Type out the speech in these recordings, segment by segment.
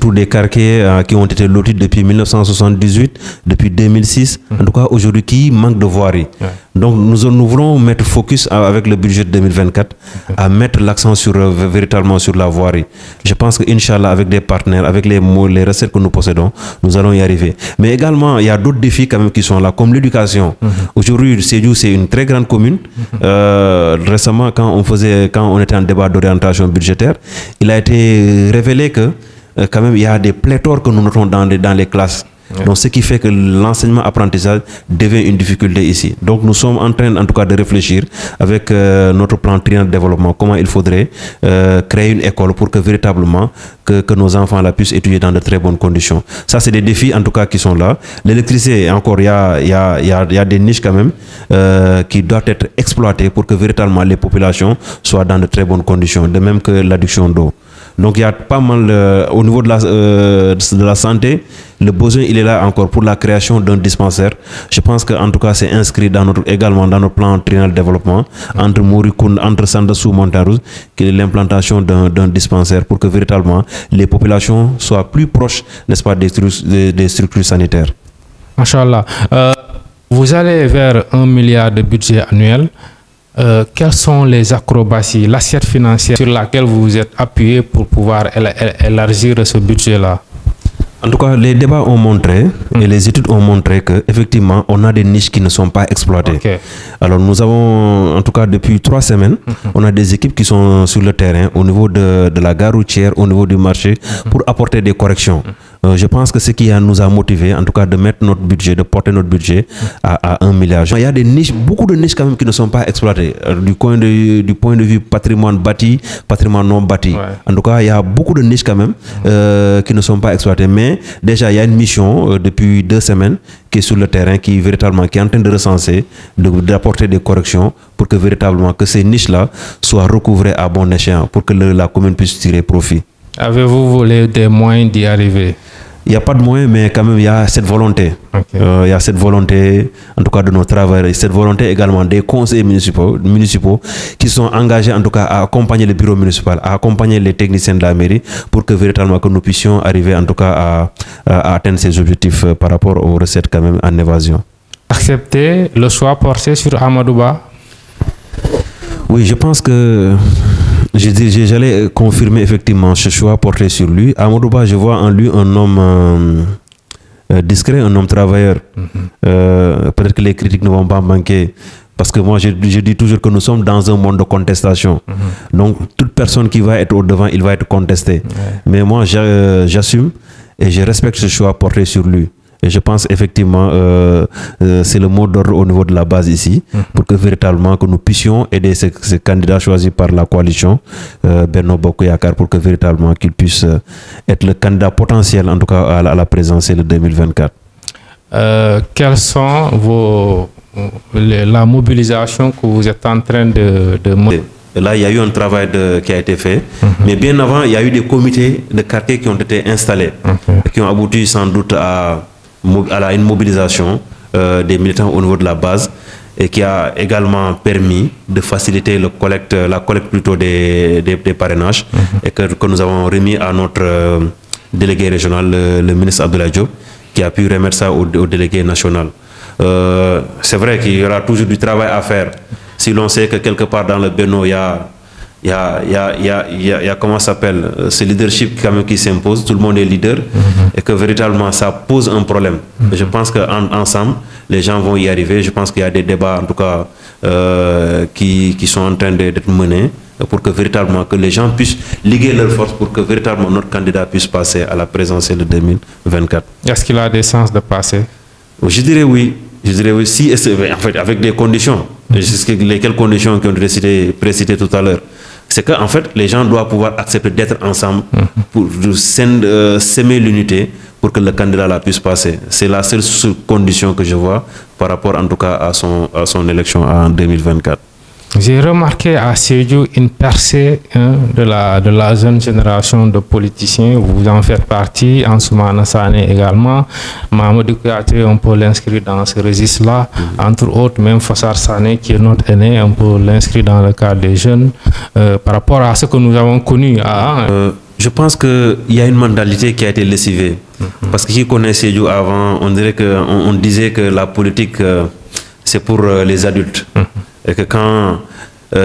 autour des quartiers qui ont été lotis depuis 1978, depuis 2006, en tout cas aujourd'hui qui manquent de voirie. Donc nous voulons mettre focus avec le budget de 2024 à mettre l'accent véritablement sur la voirie. Je pense qu'Inch'Allah, avec des partenaires, avec les recettes que nous possédons, nous allons y arriver. Mais également, il y a d'autres défis quand même qui sont là, comme l'éducation. Aujourd'hui, Sédhiou, c'est une très grande commune. Récemment, quand on était en débat d'orientation budgétaire, il a été révélé que quand même il y a des pléthores que nous notons dans les classes. Donc ce qui fait que l'enseignement-apprentissage devient une difficulté ici. Donc nous sommes en train en tout cas de réfléchir avec notre plan triennal de développement, comment il faudrait créer une école pour que véritablement que nos enfants là puissent étudier dans de très bonnes conditions. Ça c'est des défis en tout cas qui sont là. L'électricité, encore il y a des niches quand même qui doivent être exploitées pour que véritablement les populations soient dans de très bonnes conditions, de même que l'adduction d'eau. Donc il y a pas mal au niveau de la santé, le besoin il est là encore pour la création d'un dispensaire. Je pense qu'en tout cas c'est inscrit également dans notre plan triennal de développement entre Mourikoun, entre Sandassou, Montarouz, qui est l'implantation d'un dispensaire pour que véritablement les populations soient plus proches, n'est-ce pas, des structures sanitaires. Inch'Allah. Vous allez vers 1 milliard de budget annuel. Quelles sont les acrobaties, l'assiette financière sur laquelle vous vous êtes appuyé pour pouvoir élargir ce budget-là? En tout cas, les débats ont montré et les études ont montré qu'effectivement, on a des niches qui ne sont pas exploitées. Alors nous avons, en tout cas depuis 3 semaines, on a des équipes qui sont sur le terrain au niveau de la gare routière, au niveau du marché, pour apporter des corrections. Je pense que ce qui nous a motivé, en tout cas, de mettre notre budget, de porter notre budget à 1 milliard. Il y a des niches, beaucoup de niches quand même qui ne sont pas exploitées. Du point de vue patrimoine bâti, patrimoine non bâti. En tout cas, il y a beaucoup de niches quand même qui ne sont pas exploitées. Mais déjà, il y a une mission depuis 2 semaines qui est sur le terrain, qui est en train de recenser, d'apporter des corrections pour que véritablement que ces niches-là soient recouvrées à bon escient, pour que la commune puisse tirer profit. Avez-vous des moyens d'y arriver? Il n'y a pas de moyens, mais quand même, il y a cette volonté. Il y a cette volonté, en tout cas, de nos travailleurs, et cette volonté également des conseillers municipaux qui sont engagés, en tout cas, à accompagner le bureau municipal, à accompagner les techniciens de la mairie, pour que véritablement que nous puissions arriver, en tout cas, à atteindre ces objectifs par rapport aux recettes, quand même, en évasion. Accepter le choix porté sur Amadou Ba? Oui, je pense que j'allais confirmer effectivement ce choix porté sur lui. Amadou Ba, je vois en lui un homme discret, un homme travailleur. Peut-être que les critiques ne vont pas manquer. Parce que moi, je dis toujours que nous sommes dans un monde de contestation. Donc, toute personne qui va être au-devant, il va être contesté. Mais moi, j'assume et je respecte ce choix porté sur lui. Et je pense effectivement c'est le mot d'ordre au niveau de la base ici, pour que véritablement que nous puissions aider ces candidats choisis par la coalition Benno Bokk Yakaar, pour que véritablement qu'ils puissent être le candidat potentiel, en tout cas à la présidentielle de 2024. Quelles sont la mobilisation que vous êtes en train de mener? Là, il y a eu un travail qui a été fait. Mais bien avant, il y a eu des comités de quartier qui ont été installés, qui ont abouti sans doute à une mobilisation des militants au niveau de la base, et qui a également permis de faciliter la collecte plutôt des parrainages, et que nous avons remis à notre délégué régional, le ministre Abdoulaye Diop, qui a pu remettre ça au délégué national. C'est vrai qu'il y aura toujours du travail à faire. Si l'on sait que quelque part dans le Benno, il y a comment s'appelle, ce leadership quand même qui s'impose, tout le monde est leader, et que véritablement ça pose un problème. Je pense qu'ensemble, les gens vont y arriver. Je pense qu'il y a des débats en tout cas qui sont en train d'être menés, pour que véritablement que les gens puissent liguer leurs forces, pour que véritablement notre candidat puisse passer à la présidentielle de 2024. Est-ce qu'il a des chances de passer? Je dirais oui. Je dirais oui, si, en fait, avec des conditions. Lesquelles conditions qui ont été précitées tout à l'heure? C'est qu'en fait, les gens doivent pouvoir accepter d'être ensemble pour s'aimer l'unité, pour que le candidat là puisse passer. C'est la seule condition que je vois par rapport en tout cas à son élection en 2024. J'ai remarqué à Sédhiou une percée de la jeune génération de politiciens. Vous en faites partie, Ansoumana Sané également. Mamadou Kouyaté, on peut l'inscrire dans ce registre-là. Entre autres, même Fossar Sané, qui est notre aîné, on peut l'inscrire dans le cadre des jeunes. Par rapport à ce que nous avons connu. Je pense qu'il y a une mentalité qui a été lessivée. Parce que qui connaît Sédhiou avant, on dirait on disait que la politique, c'est pour les adultes. Et que quand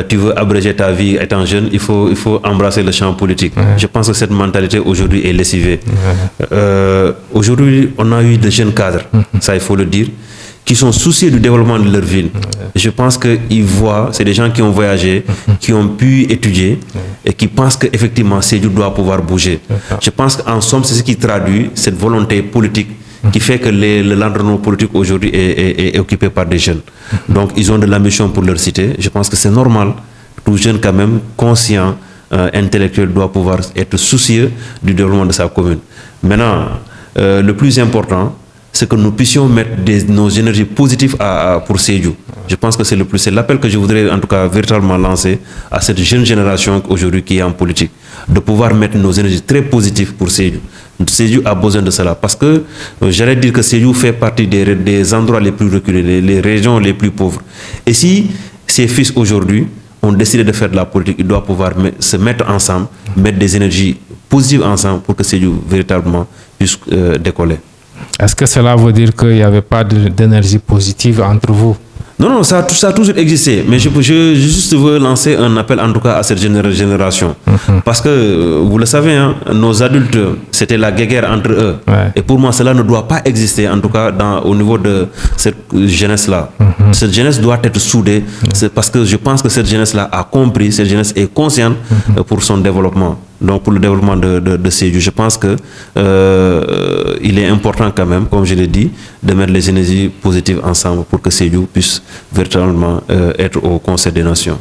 tu veux abréger ta vie étant jeune, il faut embrasser le champ politique. Je pense que cette mentalité aujourd'hui est lessivée. Aujourd'hui, on a eu de jeunes cadres, ça il faut le dire, qui sont souciés du développement de leur ville. Je pense qu'ils voient, c'est des gens qui ont voyagé, qui ont pu étudier et qui pensent qu'effectivement Sédhiou doit pouvoir bouger. Je pense qu'en somme, c'est ce qui traduit cette volonté politique qui fait que le l'environnement politique aujourd'hui est occupé par des jeunes. Donc ils ont de l'ambition pour leur cité. Je pense que c'est normal. Tout jeune quand même, conscient, intellectuel, doit pouvoir être soucieux du développement de sa commune. Maintenant, le plus important, c'est que nous puissions mettre nos énergies positives pour Sédhiou. Je pense que c'est l'appel que je voudrais en tout cas véritablement lancer à cette jeune génération aujourd'hui qui est en politique, de pouvoir mettre nos énergies très positives pour Sédhiou. Sédhiou a besoin de cela parce que j'allais dire que Sédhiou fait partie des endroits les plus reculés, les régions les plus pauvres. Et si ces fils aujourd'hui ont décidé de faire de la politique, ils doivent pouvoir se mettre ensemble, mettre des énergies positives ensemble pour que Sédhiou véritablement puisse décoller. Est-ce que cela veut dire qu'il n'y avait pas d'énergie positive entre vous? Non, non, ça a toujours existé. Mais je juste veux lancer un appel en tout cas à cette génération. Parce que, vous le savez, hein, nos adultes, c'était la guéguerre entre eux. Et pour moi, cela ne doit pas exister, en tout cas au niveau de cette jeunesse-là. Cette jeunesse doit être soudée. C'est parce que je pense que cette jeunesse-là a compris, cette jeunesse est consciente pour son développement. Donc pour le développement de Sédhiou, je pense que il est important quand même, comme je l'ai dit, de mettre les énergies positives ensemble pour que Sédhiou puisse véritablement être au Conseil des Nations.